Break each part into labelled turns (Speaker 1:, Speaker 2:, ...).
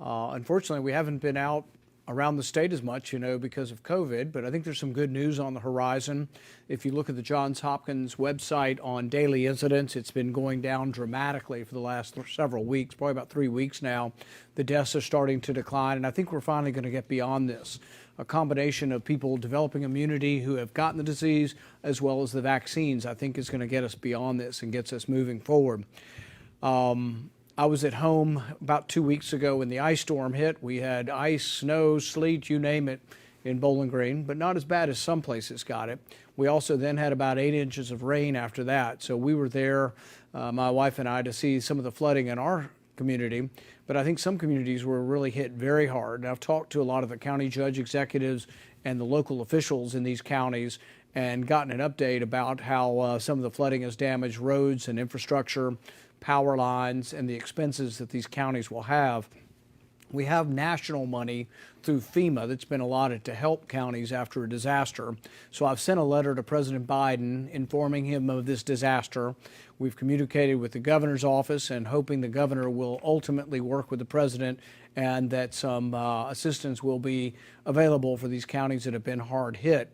Speaker 1: Unfortunately, we haven't been out around the state as much, because of COVID, but I think there's some good news on the horizon. If you look at the Johns Hopkins website on daily incidents, it's been going down dramatically for the last several weeks, probably about 3 weeks now. The deaths are starting to decline, and I think we're finally going to get beyond this. A combination of people developing immunity who have gotten the disease, as well as the vaccines, I think is going to get us beyond this and gets us moving forward. I was at home about 2 weeks ago when the ice storm hit. We had ice, snow, sleet, you name it, in Bowling Green, but not as bad as some places got it. We also then had about 8 inches of rain after that. So we were there, my wife and I, to see some of the flooding in our community. But I think some communities were really hit very hard. And I've talked to a lot of the county judge executives and the local officials in these counties and gotten an update about how some of the flooding has damaged roads and infrastructure, power lines, and the expenses that these counties will have. We have national money through FEMA that's been allotted to help counties after a disaster. So I've sent a letter to President Biden informing him of this disaster. We've communicated with the governor's office and hoping the governor will ultimately work with the president and that some assistance will be available for these counties that have been hard hit.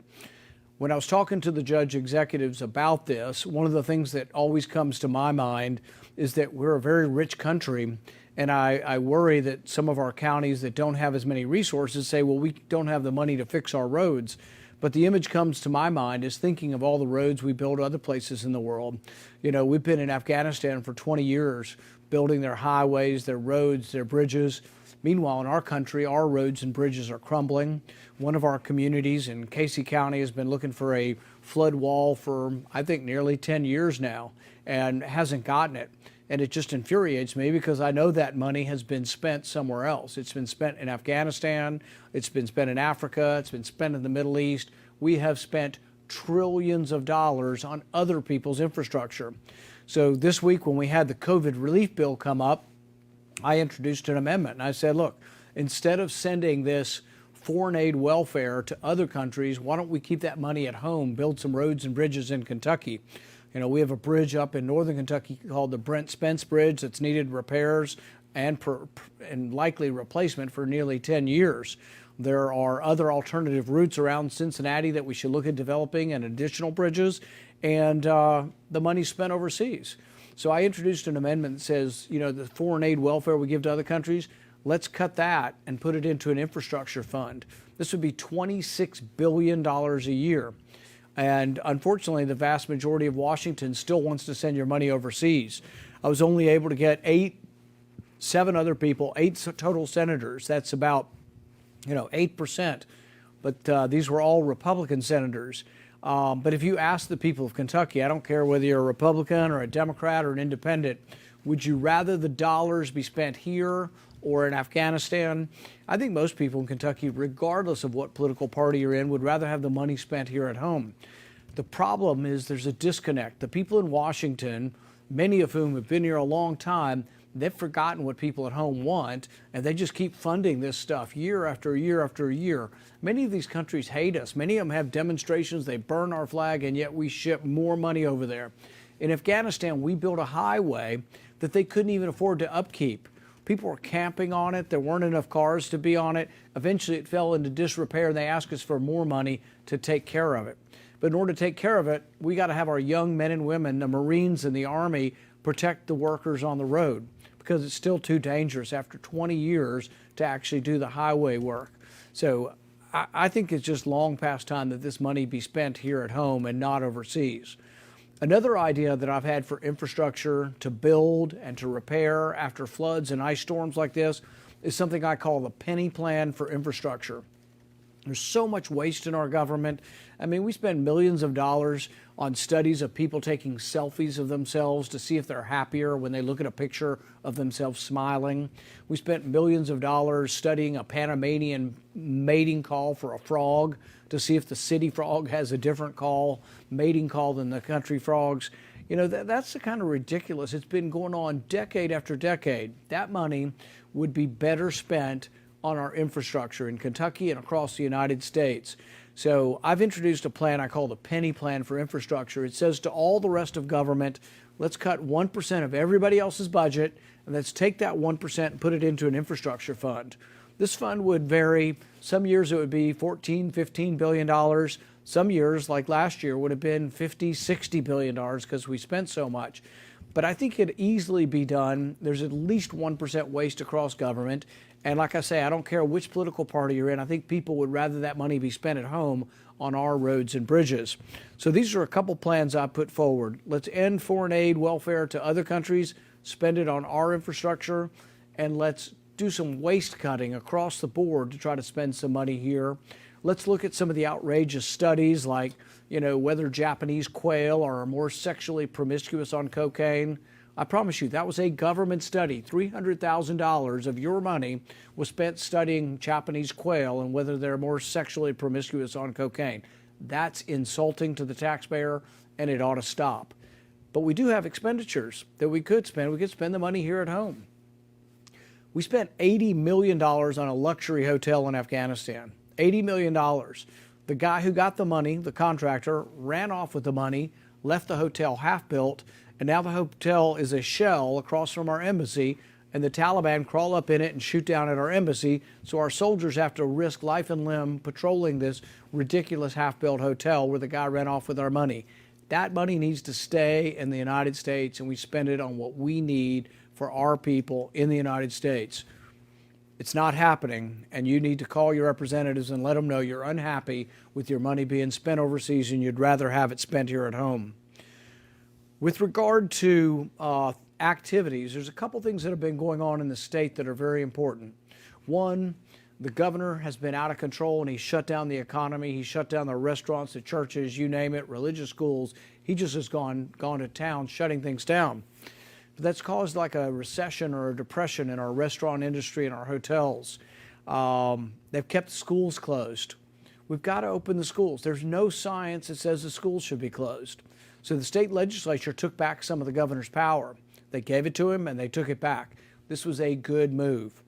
Speaker 1: When I was talking to the judge executives about this, one of the things that always comes to my mind is that we're a very rich country, and I worry that some of our counties that don't have as many resources say, well, we don't have the money to fix our roads. But the image comes to my mind is thinking of all the roads we build other places in the world. We've been in Afghanistan for 20 years, building their highways, their roads, their bridges. Meanwhile, in our country, our roads and bridges are crumbling. One of our communities in Casey County has been looking for a flood wall for, I think, nearly 10 years now and hasn't gotten it. And it just infuriates me because I know that money has been spent somewhere else. It's been spent in Afghanistan, it's been spent in Africa, it's been spent in the Middle East. We have spent trillions of dollars on other people's infrastructure. So this week when we had the COVID relief bill come up, I introduced an amendment and I said, look, instead of sending this foreign aid welfare to other countries, why don't we keep that money at home, build some roads and bridges in Kentucky? We have a bridge up in northern Kentucky called the Brent Spence Bridge that's needed repairs and likely replacement for nearly 10 years. There are other alternative routes around Cincinnati that we should look at developing and additional bridges, and the money's spent overseas. So I introduced an amendment that says, the foreign aid welfare we give to other countries, let's cut that and put it into an infrastructure fund. This would be $26 billion a year. And unfortunately, the vast majority of Washington still wants to send your money overseas. I was only able to get 8 total senators. That's about, 8%. But these were all Republican senators. But if you ask the people of Kentucky, I don't care whether you're a Republican or a Democrat or an independent, would you rather the dollars be spent here or in Afghanistan? I think most people in Kentucky, regardless of what political party you're in, would rather have the money spent here at home. The problem is there's a disconnect. The people in Washington, many of whom have been here a long time, they've forgotten what people at home want, and they just keep funding this stuff year after year after year. Many of these countries hate us. Many of them have demonstrations. They burn our flag, and yet we ship more money over there. In Afghanistan, we built a highway that they couldn't even afford to upkeep. People were camping on it. There weren't enough cars to be on it. Eventually, it fell into disrepair, and they asked us for more money to take care of it. But in order to take care of it, we got to have our young men and women, the Marines and the Army, protect the workers on the road because it's still too dangerous after 20 years to actually do the highway work. So I think it's just long past time that this money be spent here at home and not overseas. Another idea that I've had for infrastructure to build and to repair after floods and ice storms like this is something I call the penny plan for infrastructure. There's so much waste in our government. I mean, we spend millions of dollars on studies of people taking selfies of themselves to see if they're happier when they look at a picture of themselves smiling. We spent millions of dollars studying a Panamanian mating call for a frog to see if the city frog has a different mating call than the country frogs. That's the kind of ridiculous. It's been going on decade after decade. That money would be better spent on our infrastructure in Kentucky and across the United States. So I've introduced a plan I call the penny plan for infrastructure. It says to all the rest of government, let's cut 1% of everybody else's budget and let's take that 1% and put it into an infrastructure fund. This fund would vary. Some years it would be $14, $15 billion. Some years, like last year, would have been $50, $60 billion because we spent so much. But I think it could easily be done. There's at least 1% waste across government. And like I say, I don't care which political party you're in. I think people would rather that money be spent at home on our roads and bridges. So these are a couple plans I put forward. Let's end foreign aid welfare to other countries, spend it on our infrastructure, and let's do some waste cutting across the board to try to spend some money here. Let's look at some of the outrageous studies like, whether Japanese quail are more sexually promiscuous on cocaine. I promise you, that was a government study. $300,000 of your money was spent studying Japanese quail and whether they're more sexually promiscuous on cocaine. That's insulting to the taxpayer, and it ought to stop. But we do have expenditures that we could spend. We could spend the money here at home. We spent $80 million on a luxury hotel in Afghanistan. $80 million. The guy who got the money, the contractor, ran off with the money, left the hotel half-built, and now the hotel is a shell across from our embassy, and the Taliban crawl up in it and shoot down at our embassy, so our soldiers have to risk life and limb patrolling this ridiculous half-built hotel where the guy ran off with our money. That money needs to stay in the United States, and we spend it on what we need for our people in the United States. It's not happening, and you need to call your representatives and let them know you're unhappy with your money being spent overseas and you'd rather have it spent here at home. With regard to activities, there's a couple things that have been going on in the state that are very important. One, the governor has been out of control and he shut down the economy. He shut down the restaurants, the churches, you name it, religious schools. He just has gone to town shutting things down. But that's caused like a recession or a depression in our restaurant industry and our hotels. They've kept schools closed. We've got to open the schools. There's no science that says the schools should be closed. So the state legislature took back some of the governor's power. They gave it to him and they took it back. This was a good move.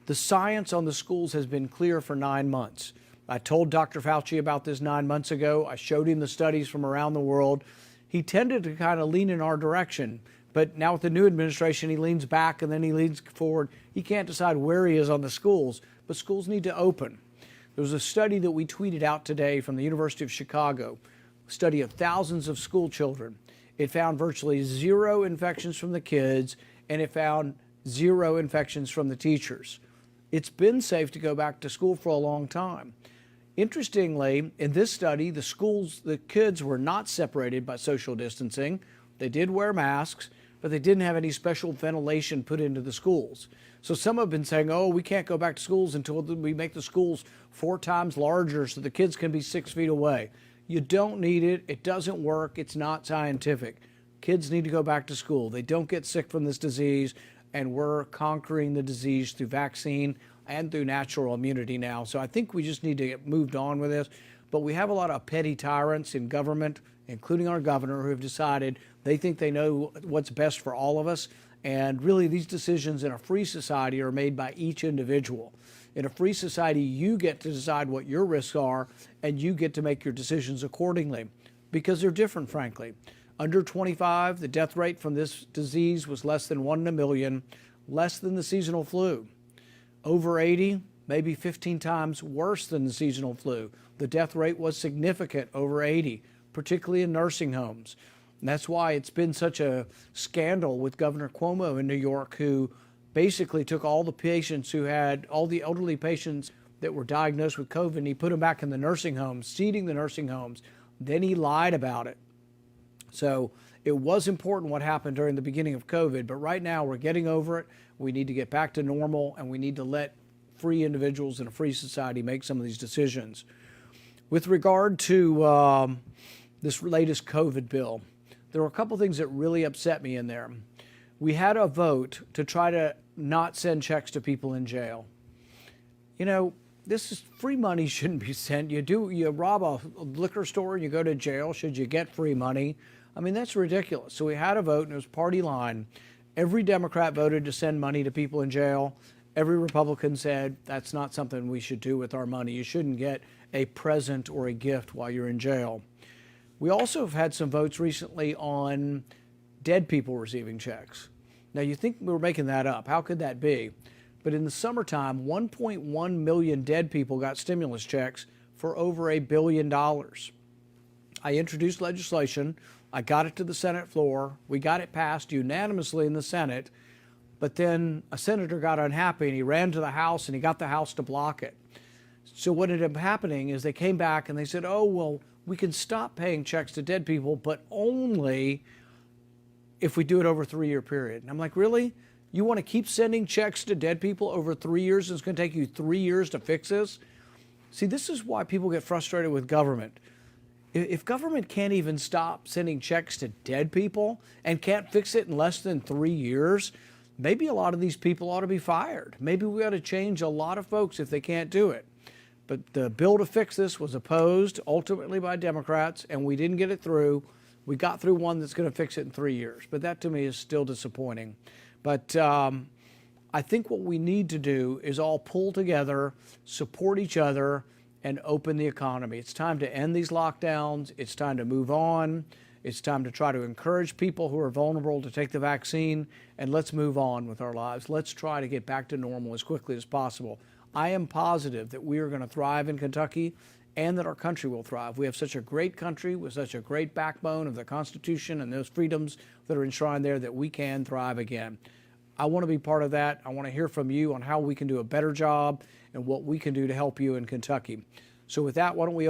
Speaker 1: The science on the schools has been clear for 9 months. I told Dr. Fauci about this 9 months ago. I showed him the studies from around the world. He tended to kind of lean in our direction, but now with the new administration, he leans back and then he leans forward. He can't decide where he is on the schools, but schools need to open. There was a study that we tweeted out today from the University of Chicago, a study of thousands of school children. It found virtually 0 infections from the kids, and it found 0 infections from the teachers. It's been safe to go back to school for a long time. Interestingly, in this study, the kids were not separated by social distancing. They did wear masks, but they didn't have any special ventilation put into the schools. So some have been saying, oh, we can't go back to schools until we make the schools 4 times larger so the kids can be 6 feet away. You don't need it. It doesn't work. It's not scientific. Kids need to go back to school. They don't get sick from this disease, and we're conquering the disease through vaccine and through natural immunity now. So I think we just need to get moved on with this. But we have a lot of petty tyrants in government, including our governor, who have decided they think they know what's best for all of us. And really, these decisions in a free society are made by each individual. In a free society, you get to decide what your risks are, and you get to make your decisions accordingly, because they're different, frankly. Under 25, the death rate from this disease was less than 1 in a million, less than the seasonal flu. Over 80, maybe 15 times worse than the seasonal flu. The death rate was significant over 80, particularly in nursing homes. And that's why it's been such a scandal with Governor Cuomo in New York, who basically took all the patients who had, all the elderly patients that were diagnosed with COVID, and he put them back in the nursing homes, seeding the nursing homes. Then he lied about it. So it was important what happened during the beginning of COVID, but right now we're getting over it. We need to get back to normal, and we need to let free individuals in a free society make some of these decisions. With regard to this latest COVID bill, there were a couple things that really upset me in there. We had a vote to try to not send checks to people in jail. You know, this is free money shouldn't be sent. You rob a liquor store and you go to jail. Should you get free money? I mean, that's ridiculous. So we had a vote, and it was party line. Every Democrat voted to send money to people in jail. Every Republican said that's not something we should do with our money. You shouldn't get a present or a gift while you're in jail. We also have had some votes recently on dead people receiving checks. Now you think we're making that up. How could that be? But in the summertime, 1.1 million dead people got stimulus checks for over $1 billion. I introduced legislation. I got it to the Senate floor. We got it passed unanimously in the Senate. But then a senator got unhappy and he ran to the House and he got the House to block it. So what ended up happening is they came back and they said, oh, well, we can stop paying checks to dead people, but only if we do it over a 3-year period. And I'm like, really? You want to keep sending checks to dead people over 3 years? It's going to take you 3 years to fix this? See, this is why people get frustrated with government. If government can't even stop sending checks to dead people and can't fix it in less than 3 years, maybe a lot of these people ought to be fired. Maybe we ought to change a lot of folks if they can't do it. But the bill to fix this was opposed ultimately by Democrats, and we didn't get it through. We got through one that's going to fix it in 3 years. But that to me is still disappointing. But I think what we need to do is all pull together, support each other, and open the economy. It's time to end these lockdowns. It's time to move on. It's time to try to encourage people who are vulnerable to take the vaccine, and let's move on with our lives. Let's try to get back to normal as quickly as possible. I am positive that we are going to thrive in Kentucky and that our country will thrive. We have such a great country with such a great backbone of the Constitution and those freedoms that are enshrined there that we can thrive again. I want to be part of that. I want to hear from you on how we can do a better job and what we can do to help you in Kentucky. So with that, why don't we